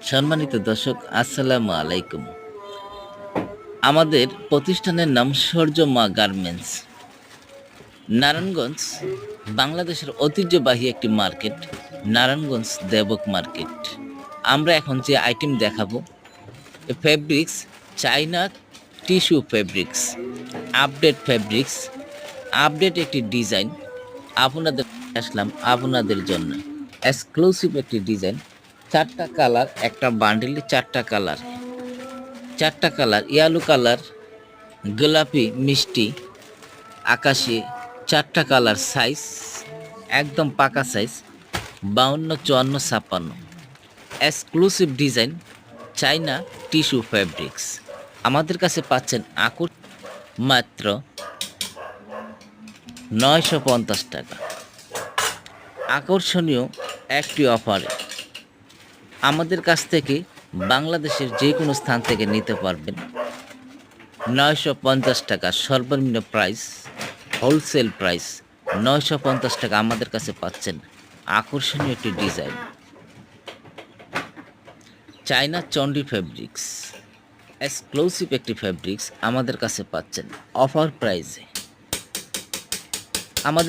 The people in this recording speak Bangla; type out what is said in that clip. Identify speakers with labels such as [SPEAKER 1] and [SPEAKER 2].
[SPEAKER 1] সম্মানিত দর্শক, আসসালামু আলাইকুম। আমাদের প্রতিষ্ঠানের নাম সূর্য মা গার্মেন্টস। নারায়ণগঞ্জ বাংলাদেশের ঐতিহ্যবাহী একটি মার্কেট, নারায়ণগঞ্জ দেবক মার্কেট। আমরা এখন যে আইটেম দেখাবো, fabrics, China tissue fabrics, update fabrics, update একটি ডিজাইন আপনাদের আসলাম আপনাদের জন্য। এক্সক্লুসিভ একটি ডিজাইন, 4টা কালার, একটা বান্ডেলে 4টা কালার, 4টা কালার, ইয়েলো কালার, গোলাপি, মিষ্টি, আকাশি, 4টা কালার, সাইজ একদম পাকা সাইজ, 52, 54, 56। এক্সক্লুসিভ ডিজাইন, চাইনা টিস্যু ফেব্রিক্স। আমাদের কাছে পাচ্ছেন মাত্র 950 টাকা। আকর্ষণীয় একটি অফারে আমাদের কাছ থেকে বাংলাদেশের যে কোনো স্থান থেকে নিতে পারবেন। 950 টাকা সর্বনিম্ন প্রাইস, হোলসেল প্রাইস 950 টাকা আমাদের কাছে পাচ্ছেন। আকর্ষণীয় একটি ডিজাইন, চাইনা চন্ডি ফেব্রিক্স, এক্সক্লুসিভ একটি ফেব্রিক্স আমাদের কাছে পাচ্ছেন অফার প্রাইসে। আমাদের